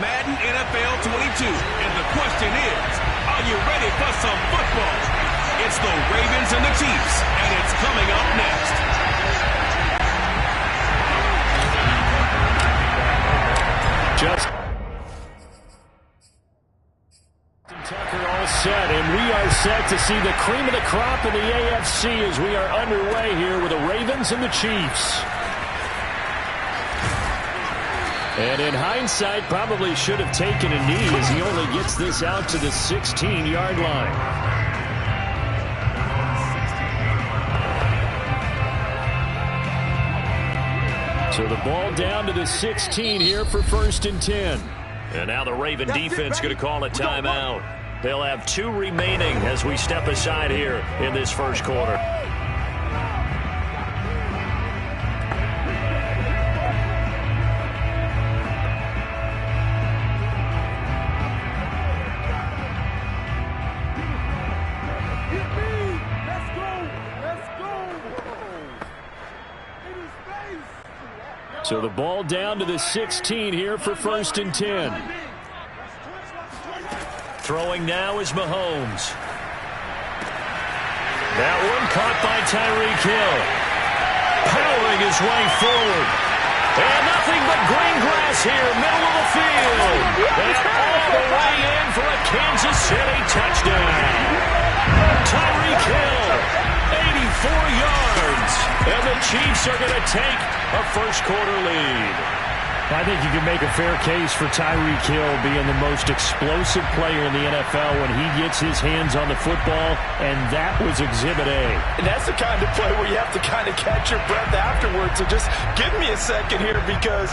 Madden NFL 22. And the question is, are you ready for some football? It's the Ravens and the Chiefs, and it's coming up next. Tucker all set, and we are set to see the cream of the crop in the AFC as we are underway here with the Ravens and the Chiefs. And in hindsight, probably should have taken a knee as he only gets this out to the 16-yard line. So the ball down to the 16 here for 1st and 10. And now the Raven defense going to call a timeout. They'll have 2 remaining as we step aside here in this first quarter. So the ball down to the 16 here for 1st and 10. Throwing now is Mahomes. That one caught by Tyreek Hill. Powering his way forward. And nothing but green grass here, middle of the field. And all the way in for a Kansas City touchdown. Tyreek Hill, 84 yards. And the Chiefs are going to take a first quarter lead. I think you can make a fair case for Tyreek Hill being the most explosive player in the NFL when he gets his hands on the football, and that was Exhibit A. And that's the kind of play where you have to kind of catch your breath afterwards. So just give me a second here because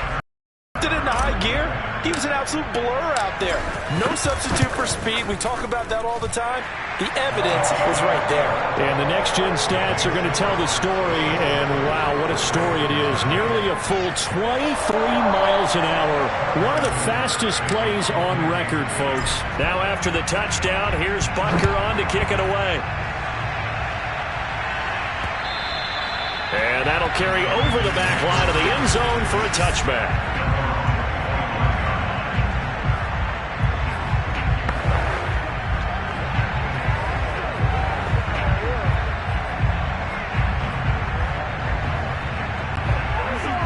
did it in high gear. He was an absolute blur out there. No substitute for speed. We talk about that all the time. The evidence is right there. And the next-gen stats are going to tell the story, and wow, what a story it is. Nearly a full 23 miles an hour. One of the fastest plays on record, folks. Now after the touchdown, here's Butker on to kick it away. And that'll carry over the back line of the end zone for a touchback.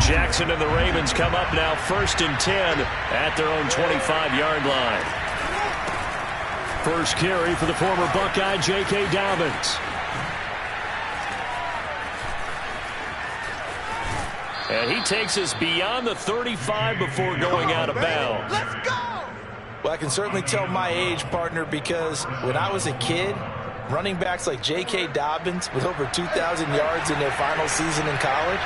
Jackson and the Ravens come up now 1st and 10 at their own 25-yard line. First carry for the former Buckeye, J.K. Dobbins. And he takes us beyond the 35 before going out of bounds. Let's go! Well, I can certainly tell my age, partner, because when I was a kid, running backs like J.K. Dobbins with over 2,000 yards in their final season in college,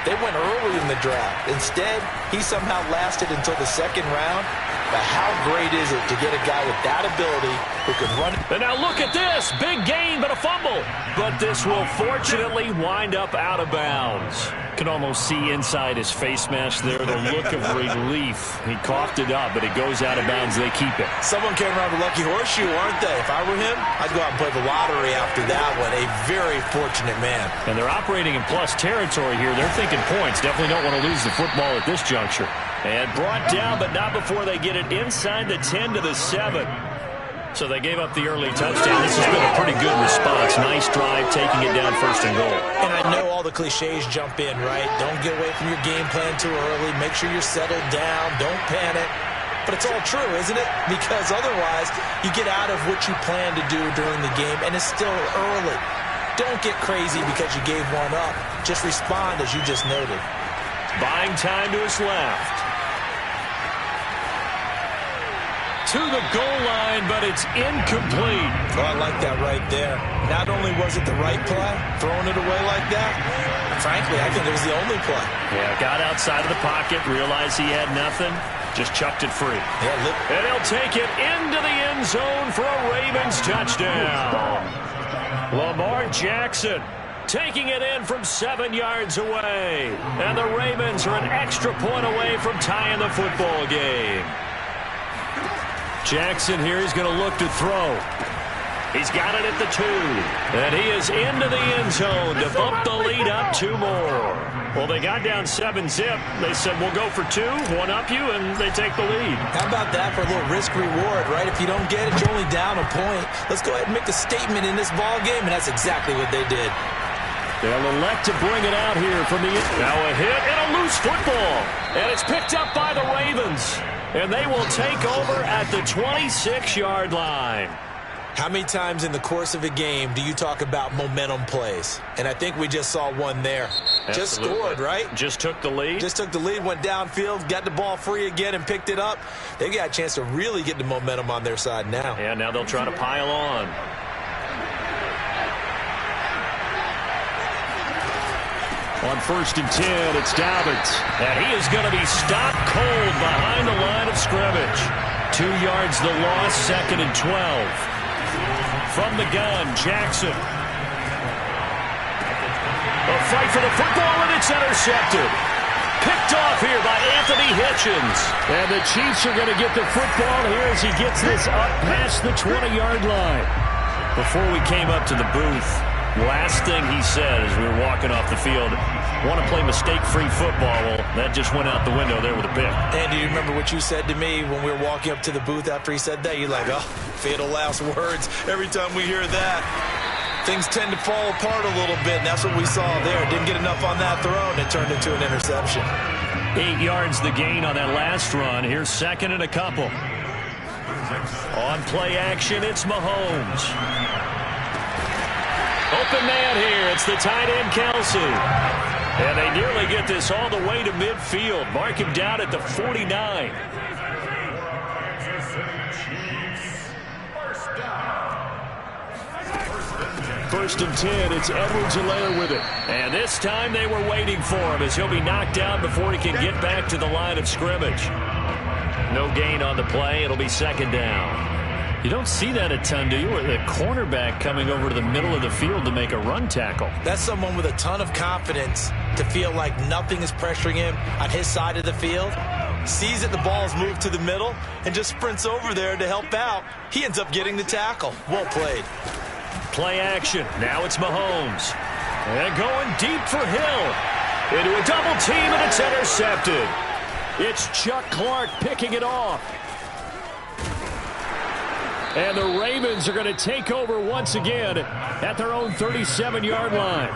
they went early in the draft. Instead, he somehow lasted until the 2nd round. But how great is it to get a guy with that ability who can run? And now look at this. Big gain, but a fumble. But this will fortunately wind up out of bounds. Can almost see inside his face mask there the look of relief. He coughed it up, but it goes out of bounds. They keep it. Someone came around with a lucky horseshoe, aren't they? If I were him, I'd go out and play the lottery after that one. A very fortunate man. And they're operating in plus territory here. They're thinking points. Definitely don't want to lose the football at this juncture. And brought down, but not before they get it inside the 10 to the 7. So they gave up the early touchdown. This has been a pretty good response. Nice drive, taking it down 1st and goal. And I know all the cliches jump in, right? Don't get away from your game plan too early. Make sure you're settled down. Don't panic. But it's all true, isn't it? Because otherwise, you get out of what you plan to do during the game, and it's still early. Don't get crazy because you gave one up. Just respond as you just noted. Buying time to his left. To the goal line, but it's incomplete. Oh, I like that right there. Not only was it the right play, throwing it away like that, frankly, I think it was the only play. Yeah, got outside of the pocket, realized he had nothing, just chucked it free. Yeah, and he'll take it into the end zone for a Ravens touchdown. Lamar Jackson taking it in from 7 yards away. And the Ravens are an extra point away from tying the football game. Jackson here is going to look to throw. He's got it at the 2. And he is into the end zone to bump the lead up 2 more. Well, they got down 7-zip. They said, we'll go for 2, one up you, and they take the lead. How about that for a little risk-reward, right? If you don't get it, you're only down a point. Let's go ahead and make a statement in this ball game, and that's exactly what they did. They'll elect to bring it out here from the end. Now a hit and a loose football. And it's picked up by the Ravens. And they will take over at the 26-yard line. How many times in the course of a game do you talk about momentum plays? And I think we just saw one there. Absolutely. Just scored, right? Just took the lead. Just took the lead, went downfield, got the ball free again and picked it up. They got a chance to really get the momentum on their side now. And now they'll try to pile on. On 1st and 10, it's Dobbins. And he is going to be stopped cold behind the line of scrimmage. 2 yards the loss, 2nd and 12. From the gun, Jackson. A fight for the football, and it's intercepted. Picked off here by Anthony Hitchens. And the Chiefs are going to get the football here as he gets this up past the 20-yard line. Before we came up to the booth, last thing he said as we were walking off the field, want to play mistake-free football. Well, that just went out the window there with a pick. And do you remember what you said to me when we were walking up to the booth after he said that? You're like, oh, fatal last words. Every time we hear that, things tend to fall apart a little bit, and that's what we saw there. Didn't get enough on that throw, and it turned into an interception. 8 yards the gain on that last run. Here's 2nd and a couple. On play action, it's Mahomes. Open man here. It's the tight end, Kelsey. And they nearly get this all the way to midfield. Mark him down at the 49. First and 10, it's Edwards-Helaire with it. And this time they were waiting for him as he'll be knocked down before he can get back to the line of scrimmage. No gain on the play. It'll be 2nd down. You don't see that a ton, do you? Or the cornerback coming over to the middle of the field to make a run tackle. That's someone with a ton of confidence to feel like nothing is pressuring him on his side of the field. Sees that the ball's moved to the middle and just sprints over there to help out. He ends up getting the tackle. Well played. Play action. Now it's Mahomes. And going deep for Hill. Into a double team, and it's intercepted. It's Chuck Clark picking it off. And the Ravens are going to take over once again at their own 37-yard line.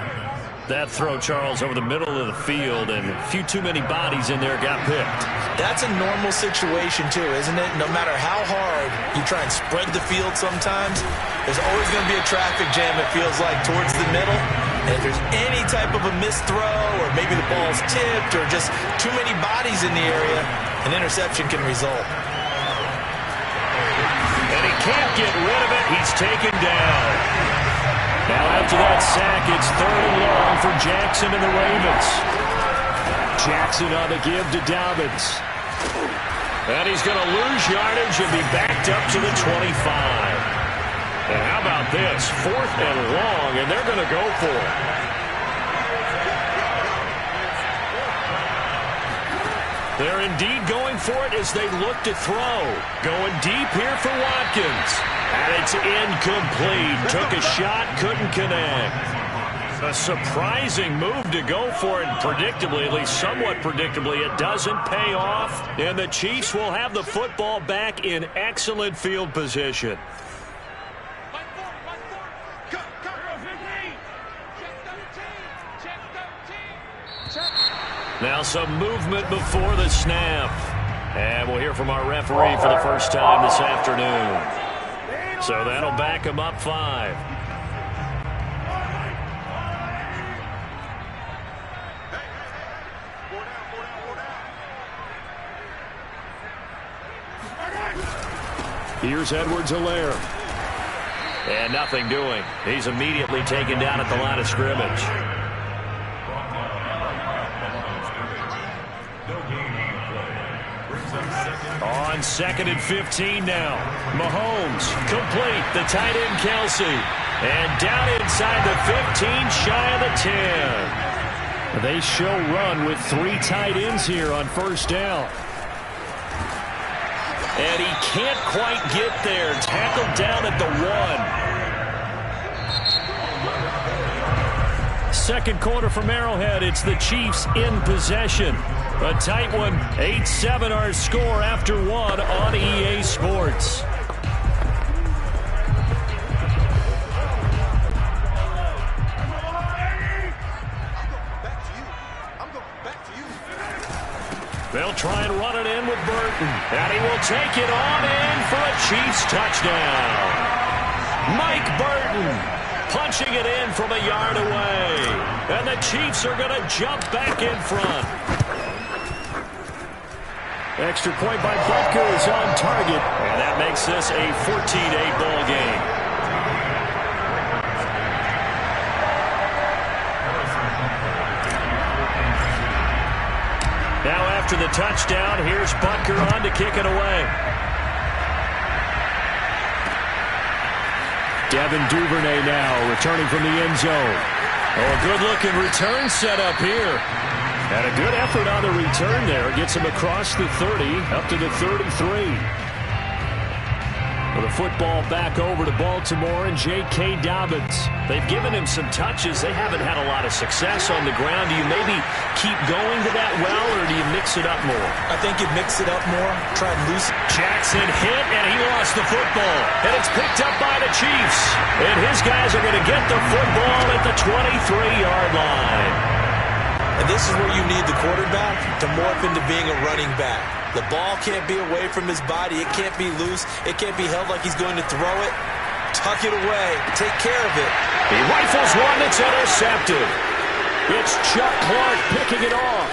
That throw, Charles, over the middle of the field, and a few too many bodies in there got picked. That's a normal situation, too, isn't it? No matter how hard you try and spread the field sometimes, there's always going to be a traffic jam, it feels like, towards the middle. And if there's any type of a missed throw, or maybe the ball's tipped, or just too many bodies in the area, an interception can result. And he can't get rid of it. He's taken down. Now after that sack, it's 3rd and long for Jackson and the Ravens. Jackson on the give to Dobbins. And he's going to lose yardage and be backed up to the 25. And how about this? 4th and long, and they're going to go for it. They're indeed going for it as they look to throw. Going deep here for Watkins. And it's incomplete. Took a shot, couldn't connect. A surprising move to go for it. Predictably, at least somewhat predictably, it doesn't pay off. And the Chiefs will have the football back in excellent field position. Now some movement before the snap. And we'll hear from our referee for the first time this afternoon. So that'll back him up 5. Here's Edwards-Helaire. And nothing doing. He's immediately taken down at the line of scrimmage. On 2nd and 15 now. Mahomes complete. The tight end Kelsey. And down inside the 15, shy of the 10. They show run with 3 tight ends here on 1st down. And he can't quite get there. Tackled down at the 1. Second quarter from Arrowhead. It's the Chiefs in possession. A tight one. 8-7 our score after one on EA Sports. They'll try and run it in with Burton. And he will take it on in for a Chiefs touchdown. Mike Burton punching it in from a yard away. And the Chiefs are going to jump back in front. Extra point by Butker is on target. And that makes this a 14-8 ball game. Now after the touchdown, here's Butker on to kick it away. Devin Duvernay now returning from the end zone. Oh, a good-looking return set up here. And a good effort on the return there. Gets him across the 30, up to the 33. With the football back over to Baltimore and J.K. Dobbins. They've given him some touches. They haven't had a lot of success on the ground. Do you maybe keep going to that well, or do you mix it up more? I think you mix it up more. Try and loosen. Jackson hit, and he lost the football. And it's picked up by the Chiefs. And his guys are going to get the football at the 23-yard line. And this is where you need the quarterback to morph into being a running back. The ball can't be away from his body. It can't be loose. It can't be held like he's going to throw it. Tuck it away. Take care of it. He rifles one that's intercepted. It's Chuck Clark picking it off.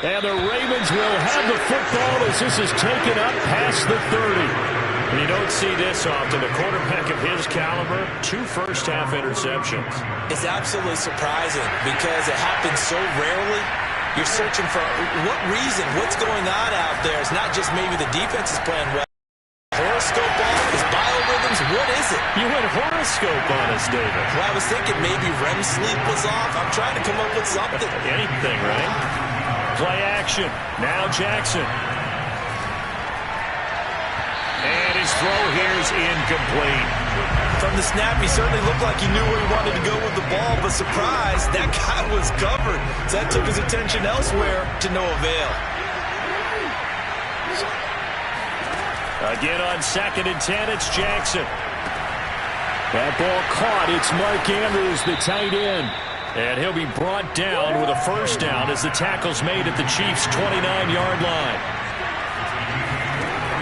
And the Ravens will have the football as this is taken up past the 30. And you don't see this often. A quarterback of his caliber, 2 first-half interceptions. It's absolutely surprising because it happens so rarely. You're searching for what reason, what's going on out there. It's not just maybe the defense is playing well. Horoscope off, his biorhythms, what is it? You went horoscope on us, David. Well, I was thinking maybe REM sleep was off. I'm trying to come up with something. Anything, right? Play action. Now Jackson. And his throw here is incomplete. From the snap, he certainly looked like he knew where he wanted to go with the ball, but surprise, that guy was covered. So that took his attention elsewhere to no avail. Again on 2nd and 10, it's Jackson. That ball caught. It's Mark Andrews, the tight end. And he'll be brought down with a first down as the tackle's made at the Chiefs' 29-yard line.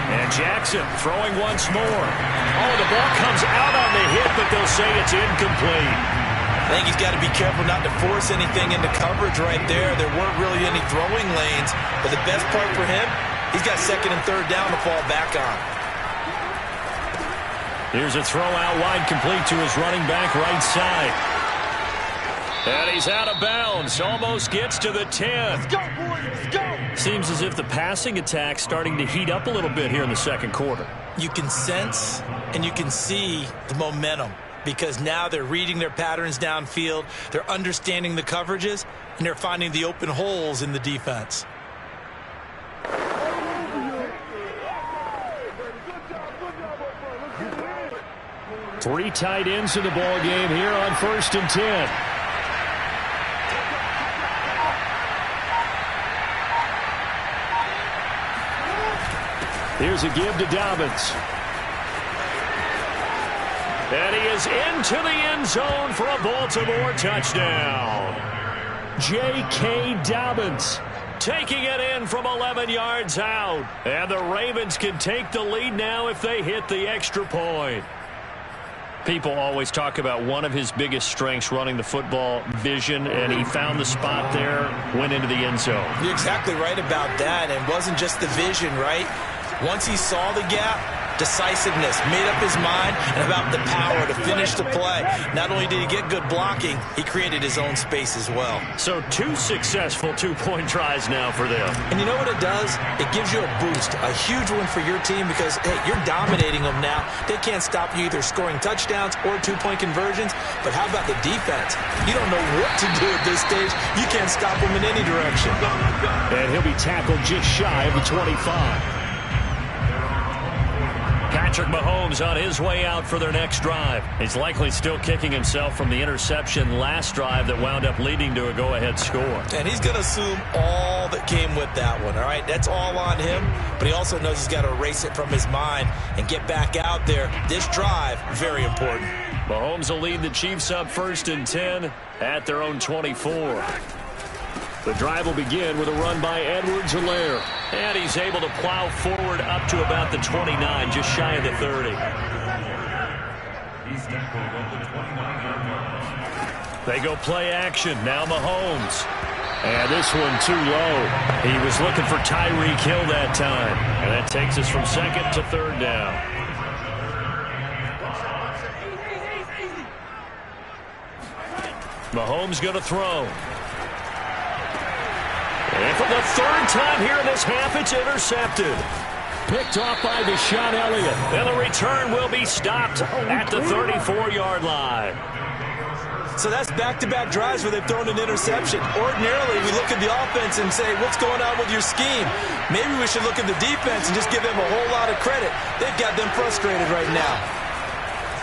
And Jackson throwing once more. Oh, the ball comes out on the hit, but they'll say it's incomplete. I think he's got to be careful not to force anything into coverage right there. There weren't really any throwing lanes, but the best part for him, he's got 2nd and 3rd down to fall back on. Here's a throw out wide, complete to his running back right side. And he's out of bounds. Almost gets to the 10. Let's go, boys. Let's go. Seems as if the passing attack's starting to heat up a little bit here in the second quarter. You can sense and you can see the momentum because now they're reading their patterns downfield. They're understanding the coverages, and they're finding the open holes in the defense. Three tight ends in the ball game here on 1st and 10. Here's a give to Dobbins. And he is into the end zone for a Baltimore touchdown. J.K. Dobbins taking it in from 11 yards out. And the Ravens can take the lead now if they hit the extra point. People always talk about one of his biggest strengths, running the football, vision, and he found the spot there, went into the end zone. You're exactly right about that, and it wasn't just the vision, right? Once he saw the gap, decisiveness, made up his mind, and about the power to finish the play. Not only did he get good blocking, he created his own space as well. So 2 successful two-point tries now for them. And you know what it does? It gives you a boost, a huge one for your team because, hey, you're dominating them now. They can't stop you either scoring touchdowns or 2-point conversions. But how about the defense? You don't know what to do at this stage. You can't stop them in any direction. And he'll be tackled just shy of the 25. Patrick Mahomes on his way out for their next drive. He's likely still kicking himself from the interception last drive that wound up leading to a go-ahead score. And he's going to assume all that came with that one, all right? That's all on him, but he also knows he's got to erase it from his mind and get back out there. This drive, very important. Mahomes will lead the Chiefs up 1st and 10 at their own 24. The drive will begin with a run by Edwards-Helaire. And he's able to plow forward up to about the 29, just shy of the 30. They go play action. Now Mahomes. And this one too low. He was looking for Tyreek Hill that time. And that takes us from 2nd to 3rd down. Mahomes going to throw. And for the 3rd time here in this half, it's intercepted. Picked off by Deshaun Elliott. And the return will be stopped at the 34-yard line. So that's back-to-back drives where they've thrown an interception. Ordinarily, we look at the offense and say, what's going on with your scheme? Maybe we should look at the defense and just give them a whole lot of credit. They've got them frustrated right now.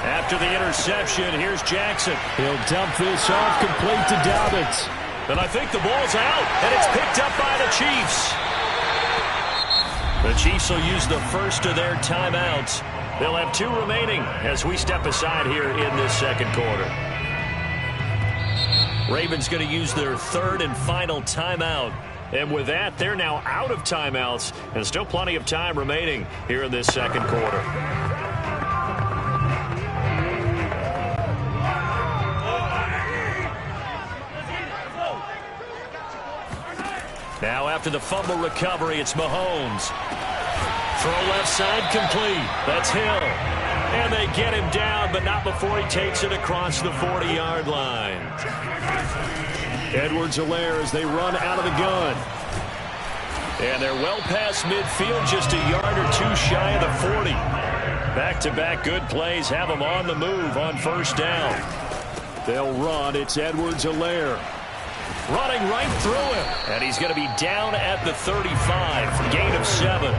After the interception, here's Jackson. He'll dump this off complete to Dobbins. And I think the ball's out, and it's picked up by the Chiefs. The Chiefs will use the first of their timeouts. They'll have 2 remaining as we step aside here in this 2nd quarter. Ravens going to use their 3rd and final timeout. And with that, they're now out of timeouts, and still plenty of time remaining here in this 2nd quarter. Now after the fumble recovery, it's Mahomes. Throw left side complete. That's Hill. And they get him down, but not before he takes it across the 40-yard line. Edwards-Helaire as they run out of the gun. And they're well past midfield, just a yard or 2 shy of the 40. Back-to-back good plays have them on the move on 1st down. They'll run. It's Edwards-Helaire. Running right through him. And he's going to be down at the 35. Gain of 7.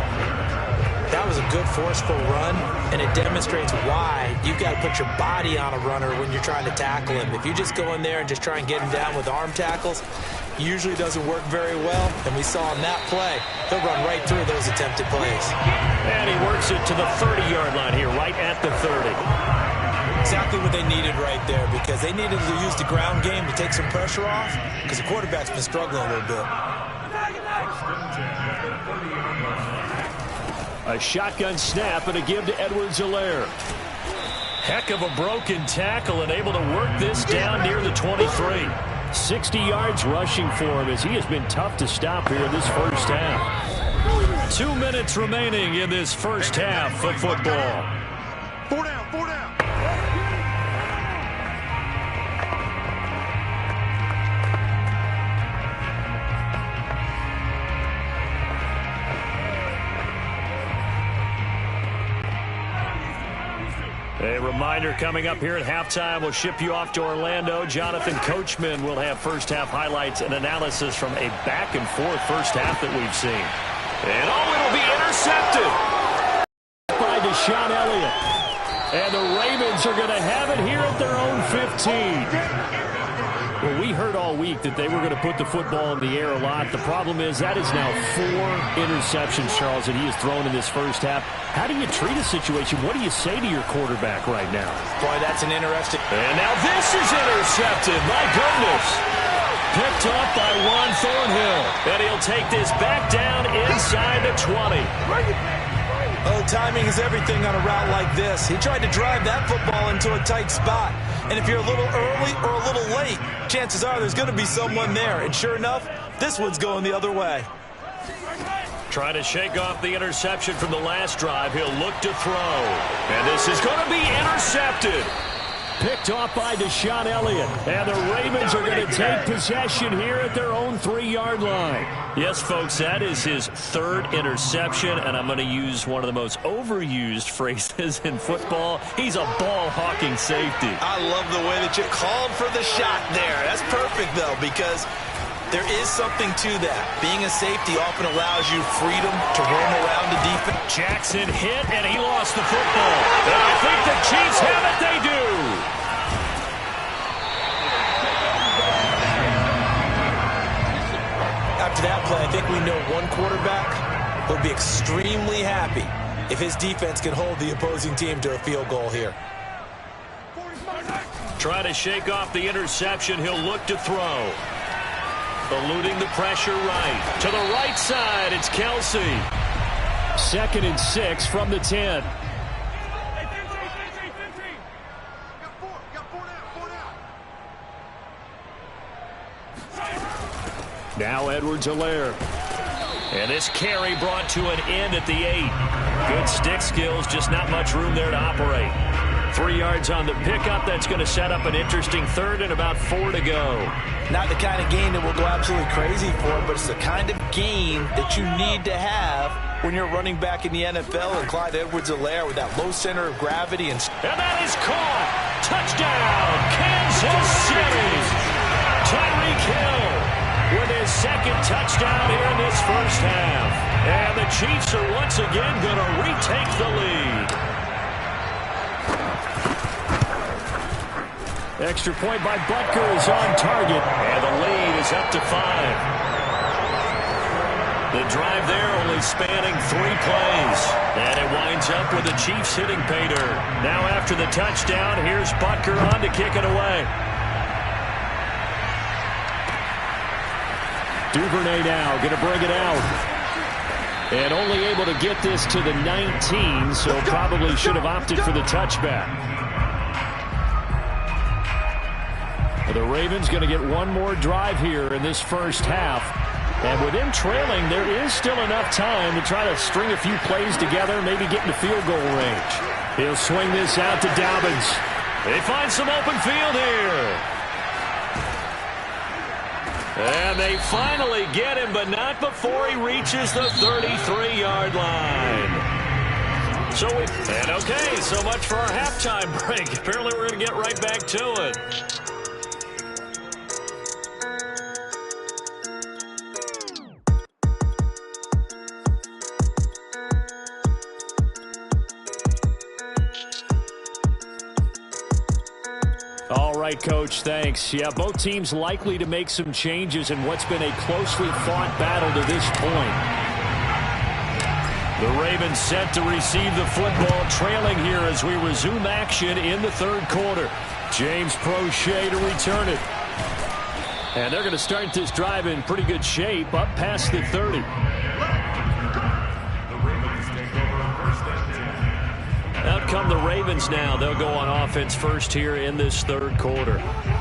That was a good forceful run, and it demonstrates why you've got to put your body on a runner when you're trying to tackle him. If you just go in there and just try and get him down with arm tackles, usually doesn't work very well. And we saw in that play, he'll run right through those attempted plays. And he works it to the 30-yard line here, right at the 30. Exactly what they needed right there, because they needed to use the ground game to take some pressure off, because the quarterback's been struggling a little bit. A shotgun snap and a give to Edwards-Helaire. Heck of a broken tackle and able to work this down near the 23. 60 yards rushing for him as he has been tough to stop here in this 1st half. 2 minutes remaining in this 1st half of football. 4 down, 4 down. A reminder coming up here at halftime, we'll ship you off to Orlando. Jonathan Coachman will have 1st half highlights and analysis from a back-and-forth 1st half that we've seen. And it'll be intercepted by Deshaun Elliott. And the Ravens are going to have it here at their own 15. Well, we heard all week that they were going to put the football in the air a lot. The problem is that is now 4 interceptions, Charles, that he has thrown in this 1st half. How do you treat a situation? What do you say to your quarterback right now? Boy, that's an interesting... And now this is intercepted. My goodness. Picked off by Juan Thornhill. And he'll take this back down inside the 20. Oh, timing is everything on a route like this. He tried to drive that football into a tight spot. And if you're a little early or a little late, chances are there's going to be someone there. And sure enough, this one's going the other way. Trying to shake off the interception from the last drive. He'll look to throw. And this is going to be intercepted. Picked off by Deshaun Elliott. And the Ravens are going to take possession here at their own 3-yard line. Yes, folks, that is his 3rd interception. And I'm going to use one of the most overused phrases in football. He's a ball-hawking safety. I love the way that you called for the shot there. That's perfect, though, because There is something to that. Being a safety often allows you freedom to roam around the defense. Jackson hit, and he lost the football. And I think the Chiefs have it. They do. After that play, I think we know one quarterback will be extremely happy if his defense can hold the opposing team to a field goal here. Try to shake off the interception. He'll look to throw. Eluding the pressure right. To the right side, it's Kelsey. 2nd and 6 from the 10. Now Edwards-Helaire. And this carry brought to an end at the 8. Good stick skills, just not much room there to operate. 3 yards on the pickup. That's going to set up an interesting 3rd and about 4 to go. Not the kind of game that we'll go absolutely crazy for, but it's the kind of game that you need to have when you're running back in the NFL, and Clyde Edwards-Helaire with that low center of gravity. And that is caught. Touchdown, Kansas City. Tyreek Hill with his 2nd touchdown here in this first half. And the Chiefs are once again going to retake the lead. Extra point by Butker is on target. And the lead is up to 5. The drive there only spanning 3 plays. And it winds up with the Chiefs hitting pay dirt. Now after the touchdown, here's Butker on to kick it away. Duvernay now going to bring it out. And only able to get this to the 19, so probably should have opted for the touchback. The Ravens going to get one more drive here in this first half. And with him trailing, there is still enough time to try to string a few plays together, maybe get into field goal range. He'll swing this out to Dobbins. They find some open field here. And they finally get him, but not before he reaches the 33-yard line. Okay, so much for our halftime break. Apparently we're going to get right back to it. All right, Coach, thanks. Yeah, both teams likely to make some changes in what's been a closely fought battle to this point. The Ravens set to receive the football, trailing here as we resume action in the 3rd quarter. James Prochet to return it. And they're going to start this drive in pretty good shape, up past the 30. Out come the Ravens now. They'll go on offense first here in this 3rd quarter.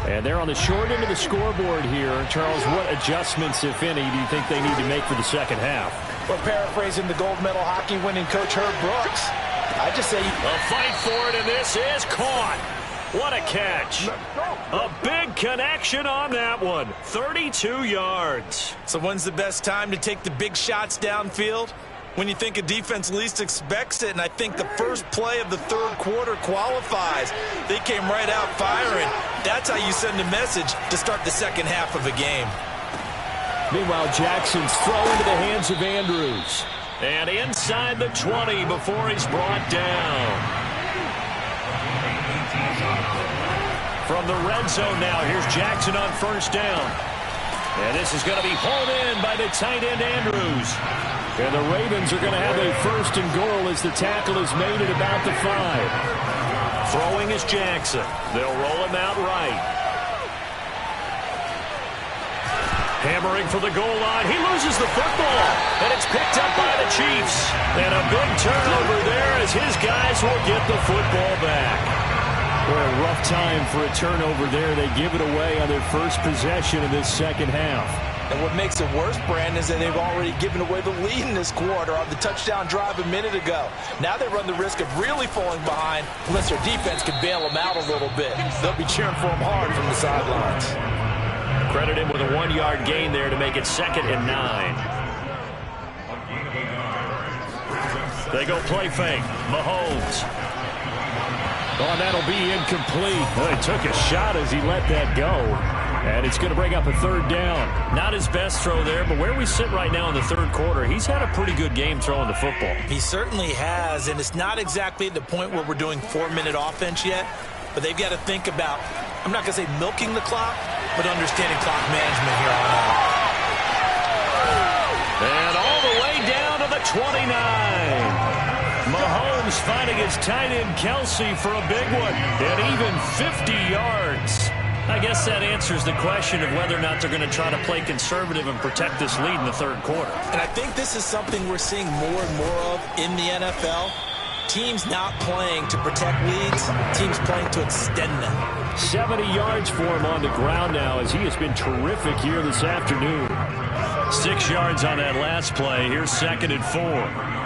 And they're on the short end of the scoreboard here. Charles, what adjustments, if any, do you think they need to make for the second half? Well, paraphrasing the gold medal hockey winning coach Herb Brooks, I just say a fight for it, and this is caught. What a catch. A big connection on that one. 32 yards. So when's the best time to take the big shots downfield? When you think a defense least expects it, and I think the first play of the 3rd quarter qualifies. They came right out firing. That's how you send a message to start the second half of a game. Meanwhile, Jackson's throw into the hands of Andrews. And inside the 20 before he's brought down. From the red zone now, here's Jackson on 1st down. And this is going to be hauled in by the tight end Andrews. And the Ravens are going to have a 1st and goal as the tackle is made at about the 5. Throwing is Jackson. They'll roll him out right. Hammering for the goal line. He loses the football. And it's picked up by the Chiefs. And a big turnover there as his guys will get the football back. What a rough time for a turnover there. They give it away on their first possession of this second half. And what makes it worse, Brandon, is that they've already given away the lead in this quarter on the touchdown drive a minute ago. Now they run the risk of really falling behind unless their defense can bail them out a little bit. They'll be cheering for them hard from the sidelines. Credit him with a 1-yard gain there to make it 2nd and 9. They go play fake. Mahomes. Oh, that'll be incomplete. Well, he took a shot as he let that go. And it's going to bring up a third down. Not his best throw there, but where we sit right now in the third quarter, he's had a pretty good game throwing the football. He certainly has, and it's not exactly at the point where we're doing 4-minute offense yet, but they've got to think about, I'm not going to say milking the clock, but understanding clock management here on out. And all the way down to the 29. Mahomes finding his tight end Kelsey for a big one, and even 50 yards. I guess that answers the question of whether or not they're going to try to play conservative and protect this lead in the third quarter. And I think this is something we're seeing more and more of in the NFL. Teams not playing to protect leads, teams playing to extend them. 70 yards for him on the ground now as he has been terrific here this afternoon. 6 yards on that last play. Here's 2nd and 4.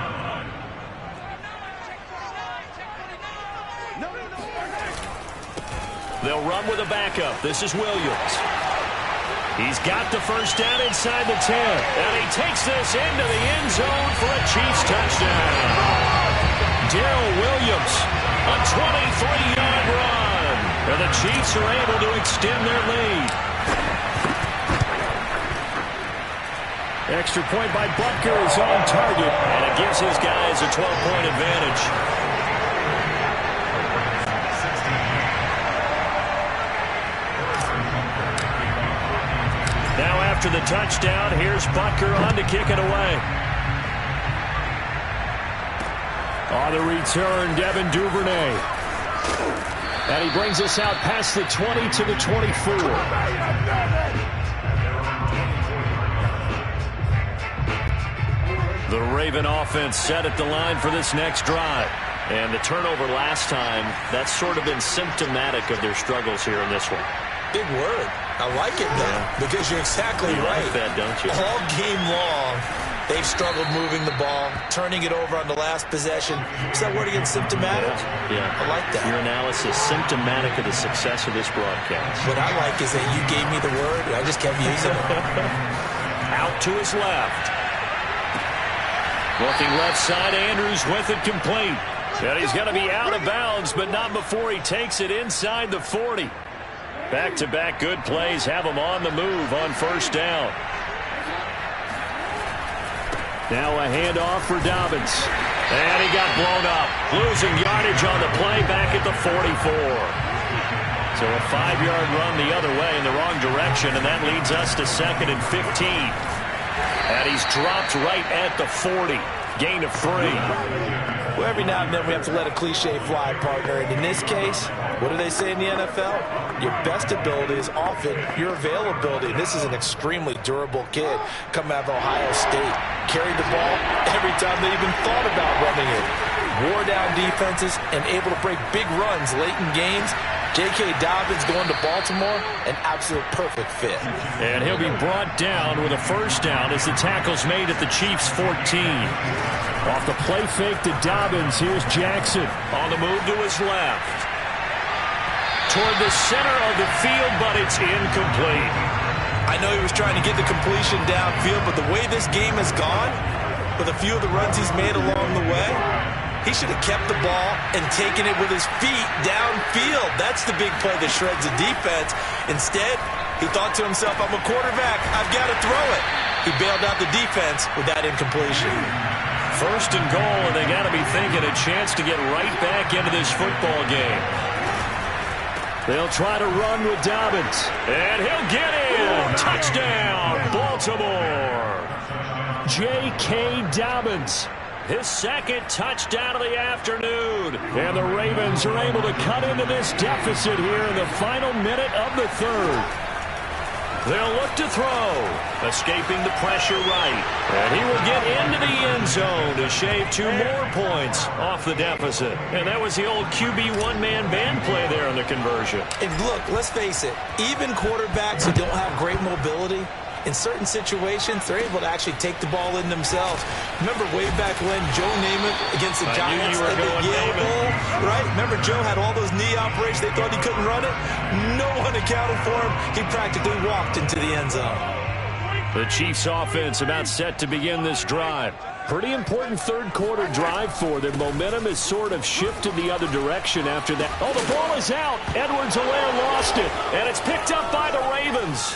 They'll run with a backup. This is Williams. He's got the first down inside the 10. And he takes this into the end zone for a Chiefs touchdown. Darrell Williams, a 23-yard run. And the Chiefs are able to extend their lead. Extra point by Butker is on target. And it gives his guys a 12-point advantage. Now after the touchdown, here's Butker on to kick it away. On the return, Devin Duvernay. And he brings us out past the 20 to the 24. The Raven offense set at the line for this next drive. And the turnover last time, that's sort of been symptomatic of their struggles here in this one. Big word. I like it, though, because you're exactly right. Like that, don't you? All game long, they've struggled moving the ball, turning it over on the last possession. Is that word again, symptomatic? Yeah. I like that. Your analysis, symptomatic of the success of this broadcast. What I like is that you gave me the word, and I just kept using it. Out to his left. Looking left side, Andrews with it complete. And he's going to be out of bounds, but not before he takes it inside the 40. Back-to-back good plays have him on the move on first down. Now a handoff for Dobbins. And he got blown up. Losing yardage on the play back at the 44. So a 5-yard run the other way in the wrong direction, and that leads us to 2nd and 15. And he's dropped right at the 40. Gain of 3. Well, every now and then we have to let a cliche fly, partner. And in this case, what do they say in the NFL? Your best ability is often your availability. This is an extremely durable kid coming out of Ohio State. Carried the ball every time they even thought about running it. Wore down defenses and able to break big runs late in games. J.K. Dobbins going to Baltimore, an absolute perfect fit. And he'll be brought down with a first down as the tackle's made at the Chiefs' 14. Off the play fake to Dobbins, here's Jackson. On the move to his left. Toward the center of the field, but it's incomplete. I know he was trying to get the completion downfield, but the way this game has gone, with a few of the runs he's made along the way, he should have kept the ball and taken it with his feet downfield. That's the big play that shreds the defense. Instead, he thought to himself, I'm a quarterback, I've got to throw it. He bailed out the defense with that incompletion. First and goal, and they got to be thinking a chance to get right back into this football game. They'll try to run with Dobbins. And he'll get in. Touchdown, Baltimore. J.K. Dobbins. His second touchdown of the afternoon. And the Ravens are able to cut into this deficit here in the final minute of the third. They'll look to throw. Escaping the pressure right. And he will get into the end zone to shave 2 more points off the deficit. And that was the old QB one-man band play there on the conversion. And look, let's face it, even quarterbacks who don't have great mobility, in certain situations, they're able to actually take the ball in themselves. Remember way back when Joe Namath against the Giants at the Yale Bowl, right? Remember Joe had all those knee operations. They thought he couldn't run it. No one accounted for him. He practically walked into the end zone. The Chiefs offense about set to begin this drive. Pretty important third quarter drive for them. Momentum has sort of shifted the other direction after that. Oh, the ball is out. Edwards-Helaire lost it, and it's picked up by the Ravens.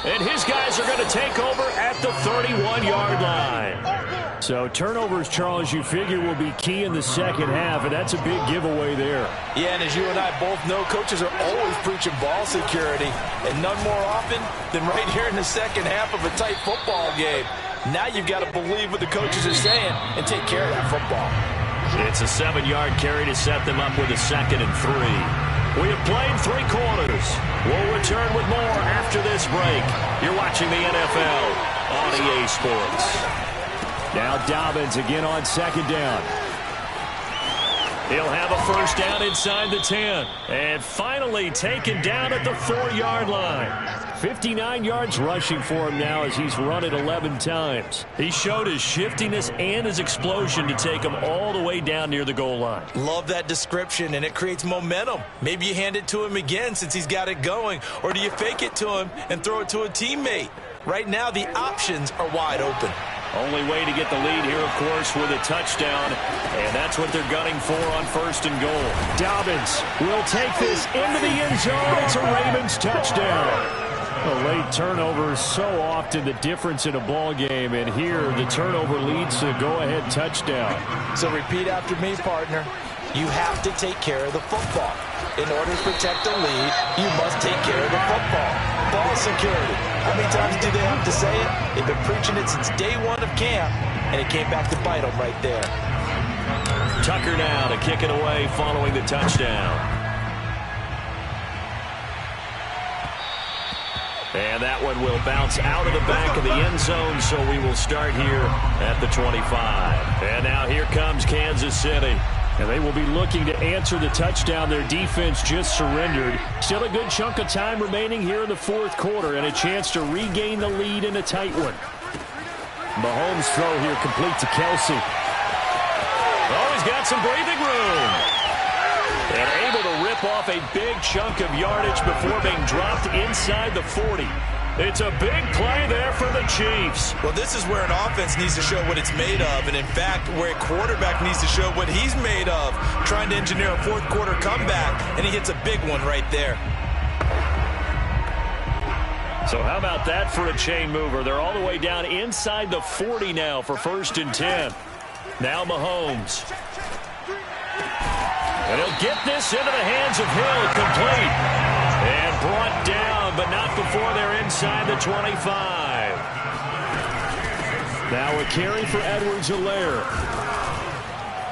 And his guys are going to take over at the 31-yard line. So turnovers, Charles, you figure will be key in the second half, and that's a big giveaway there. Yeah, and as you and I both know, coaches are always preaching ball security, and none more often than right here in the second half of a tight football game. Now you've got to believe what the coaches are saying and take care of that football. It's a 7-yard carry to set them up with a 2nd and 3. We have played 3 quarters. We'll return with more after this break. You're watching the NFL on EA Sports. Now Dobbins again on 2nd down. He'll have a first down inside the 10. And finally taken down at the 4-yard line. 59 yards rushing for him now as he's run it 11 times. He showed his shiftiness and his explosion to take him all the way down near the goal line. Love that description, and it creates momentum. Maybe you hand it to him again since he's got it going, or do you fake it to him and throw it to a teammate? Right now, the options are wide open. Only way to get the lead here, of course, with a touchdown, and that's what they're gunning for on 1st and goal. Dobbins will take this into the end zone. It's a Ravens touchdown. A late turnover is so often the difference in a ball game, and here the turnover leads to a go-ahead touchdown. So repeat after me, partner. You have to take care of the football. In order to protect the lead, you must take care of the football. Ball security. How many times do they have to say it? They've been preaching it since day 1 of camp, and it came back to bite them right there. Tucker now to kick it away following the touchdown. And that one will bounce out of the back of the end zone, so we will start here at the 25. And now here comes Kansas City. And they will be looking to answer the touchdown their defense just surrendered. Still a good chunk of time remaining here in the 4th quarter and a chance to regain the lead in a tight one. Mahomes' throw here complete to Kelsey. Oh, he's got some breathing room. And able to rip off a big chunk of yardage before being dropped inside the 40. It's a big play there for the Chiefs. Well, this is where an offense needs to show what it's made of, and in fact, where a quarterback needs to show what he's made of, trying to engineer a 4th quarter comeback, and he hits a big one right there. So how about that for a chain mover? They're all the way down inside the 40 now for 1st and 10. Now Mahomes. And he'll get this into the hands of Hill, complete. And brought down, but not before they're inside the 25. Now a carry for Edwards-Helaire.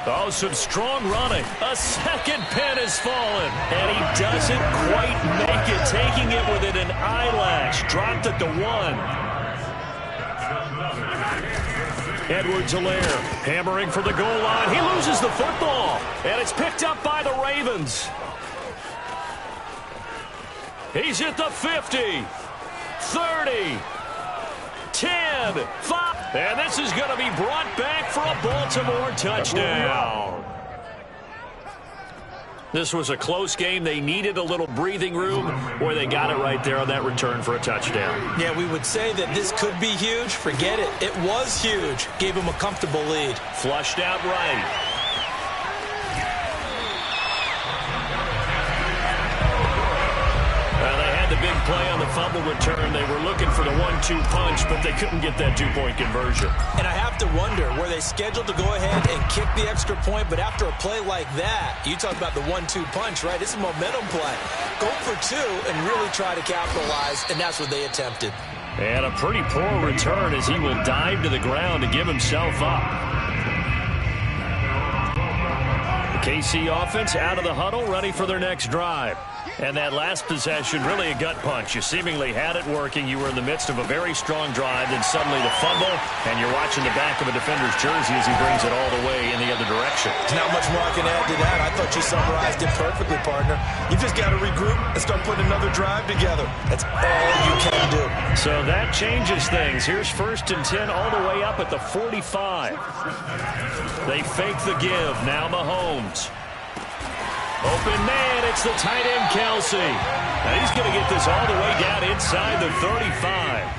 Oh, some strong running. A second pin has fallen. And he doesn't quite make it, taking it within an eyelash. Dropped at the 1. Edwards-Helaire hammering for the goal line. He loses the football, and it's picked up by the Ravens. He's at the 50, 30, 10, 5. And this is going to be brought back for a Baltimore touchdown. This was a close game. They needed a little breathing room, where they got it right there on that return for a touchdown. Yeah, we would say that this could be huge. Forget it. It was huge. Gave him a comfortable lead. Flushed out right. They had the big play on the fumble return. They were looking for the 1-2 punch, but they couldn't get that 2-point conversion. And I have to wonder, were they scheduled to go ahead and kick the extra point, but after a play like that, you talk about the 1-2 punch, right? It's a momentum play. Go for 2 and really try to capitalize, and that's what they attempted. And a pretty poor return as he will dive to the ground to give himself up. The KC offense out of the huddle, ready for their next drive. And that last possession, really a gut punch. You seemingly had it working. You were in the midst of a very strong drive, then suddenly the fumble, and you're watching the back of a defender's jersey as he brings it all the way in the other direction. There's not much more I can add to that. I thought you summarized it perfectly, partner. You just got to regroup and start putting another drive together. That's all you can do. So that changes things. Here's 1st and 10 all the way up at the 45. They fake the give. Now Mahomes. Open man, it's the tight end, Kelsey. Now he's going to get this all the way down inside the 35.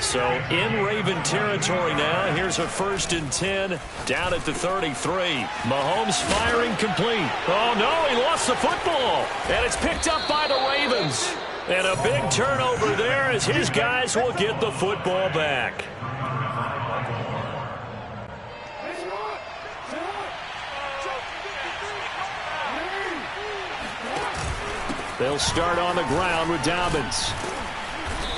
So in Raven territory now. Here's a 1st and 10 down at the 33. Mahomes firing complete. Oh, no, he lost the football. And it's picked up by the Ravens. And a big turnover there as his guys will get the football back. They'll start on the ground with Dobbins.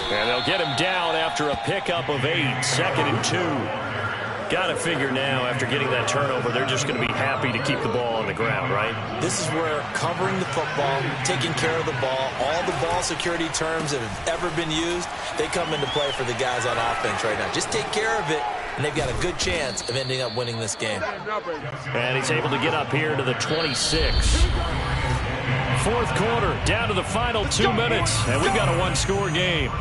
And they'll get him down after a pickup of 8, 2nd and 2. Got to figure now, after getting that turnover, they're just going to be happy to keep the ball on the ground, right? This is where covering the football, taking care of the ball, all the ball security terms that have ever been used, they come into play for the guys on offense right now. Just take care of it, and they've got a good chance of ending up winning this game. And he's able to get up here to the 26. 4th quarter, down to the final 2 minutes, and we've got a one-score game.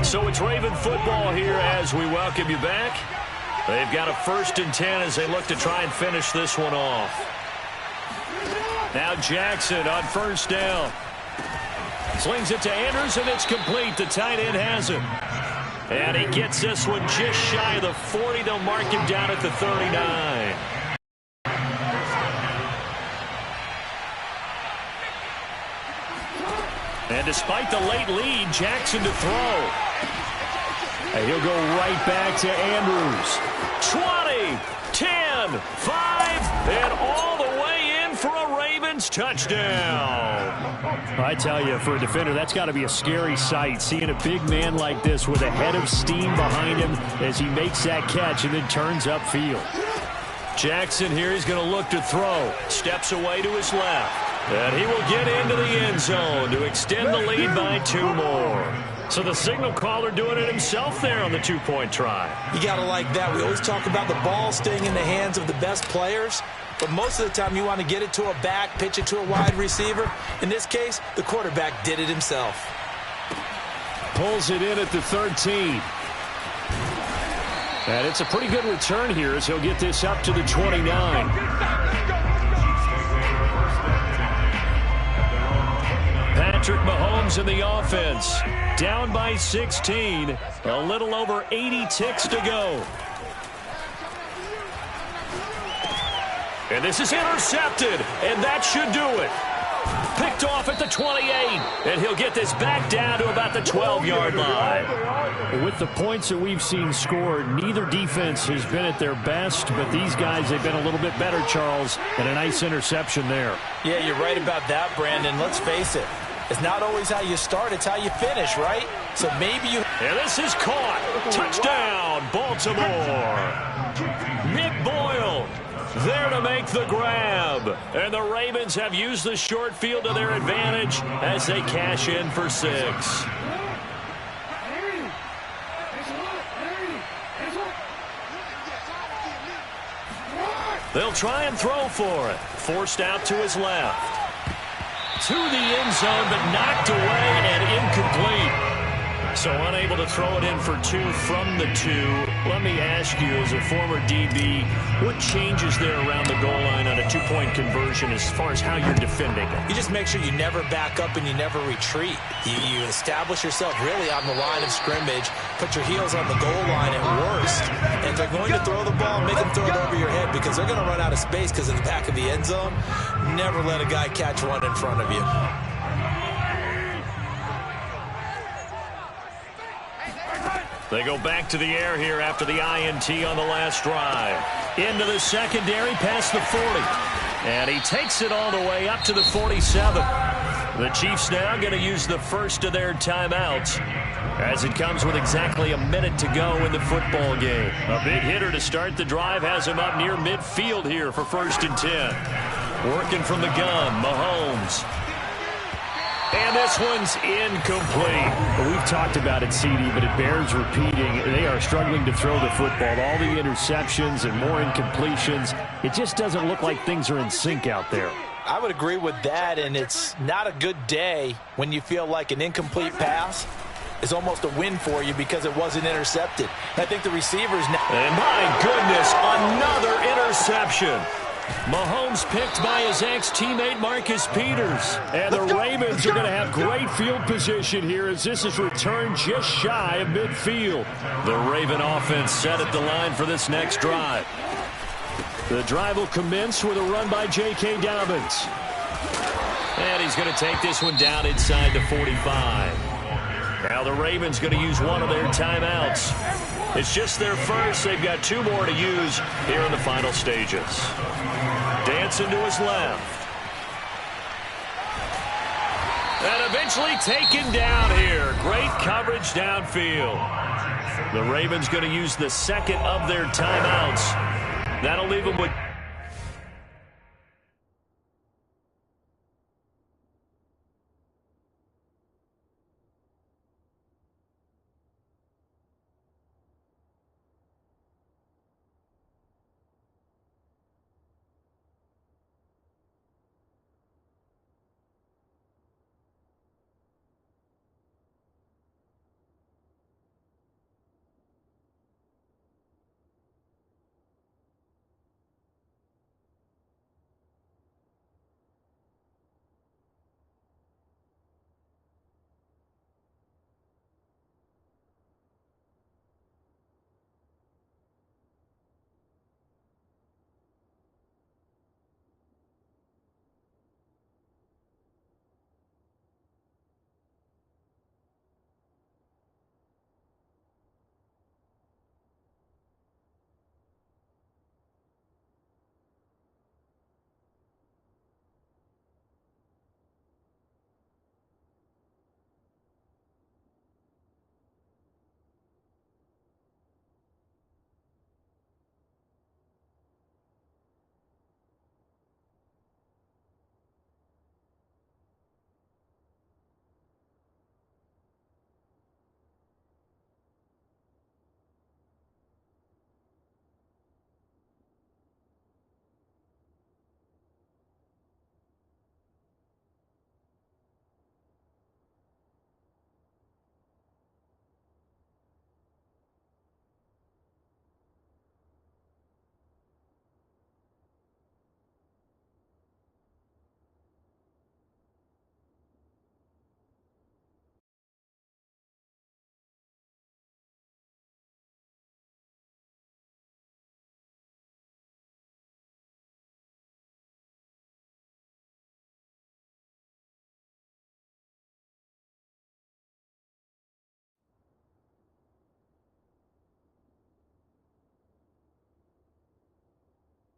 So it's Raven football here as we welcome you back. They've got a 1st and 10 as they look to try and finish this one off. Now Jackson on 1st down. Slings it to Andrews, and it's complete. The tight end has him. And he gets this one just shy of the 40. They'll mark him down at the 39. And despite the late lead, Jackson to throw. And he'll go right back to Andrews. 20, 10, 5, and all the way in for a Ravens touchdown. I tell you, for a defender, that's got to be a scary sight, seeing a big man like this with a head of steam behind him as he makes that catch and then turns upfield. Jackson here is going to look to throw. Steps away to his left. And he will get into the end zone to extend the lead by 2 more. So the signal caller doing it himself there on the 2-point try. You got to like that. We always talk about the ball staying in the hands of the best players, but most of the time you want to get it to a back, pitch it to a wide receiver. In this case, the quarterback did it himself. Pulls it in at the 13. And it's a pretty good return here as he'll get this up to the 29. Patrick Mahomes in the offense. Down by 16. A little over 80 ticks to go. And this is intercepted. And that should do it. Picked off at the 28. And he'll get this back down to about the 12-yard line. With the points that we've seen scored, neither defense has been at their best, but these guys, they've been a little bit better, Charles, and a nice interception there. Yeah, you're right about that, Brandon. Let's face it. It's not always how you start, it's how you finish, right? So maybe you... And this is caught. Touchdown, Baltimore. Nick Boyle there to make the grab. And the Ravens have used the short field to their advantage as they cash in for 6. They'll try and throw for it. Forced out to his left. To the end zone, but knocked away and incomplete. So unable to throw it in for 2 from the 2. Let me ask you, as a former DB, what changes there around the goal line on a 2-point conversion as far as how you're defending it? You just make sure you never back up and you never retreat. You establish yourself really on the line of scrimmage, put your heels on the goal line at worst. And if they're going to throw the ball, make them throw it over your head because they're going to run out of space because in the back of the end zone, never let a guy catch one in front of you. They go back to the air here after the INT on the last drive. Into the secondary, past the 40. And he takes it all the way up to the 47. The Chiefs now going to use the first of their timeouts as it comes with exactly a minute to go in the football game. A big hitter to start the drive has him up near midfield here for 1st and 10. Working from the gun, Mahomes. And this one's incomplete. Well, we've talked about it, CD, but it bears repeating. They are struggling to throw the football. All the interceptions and more incompletions. It just doesn't look like things are in sync out there. I would agree with that, and it's not a good day when you feel like an incomplete pass is almost a win for you because it wasn't intercepted. And I think the receivers now. And my goodness, another interception. Mahomes picked by his ex-teammate Marcus Peters. And the Ravens are going to have great field position here as this is returned just shy of midfield. The Raven offense set at the line for this next drive. The drive will commence with a run by J.K. Dobbins. And he's going to take this one down inside the 45. Now the Ravens going to use one of their timeouts. It's just their first. They've got 2 more to use here in the final stages. Dancing to his left. And eventually taken down here. Great coverage downfield. The Ravens going to use the second of their timeouts. That'll leave them with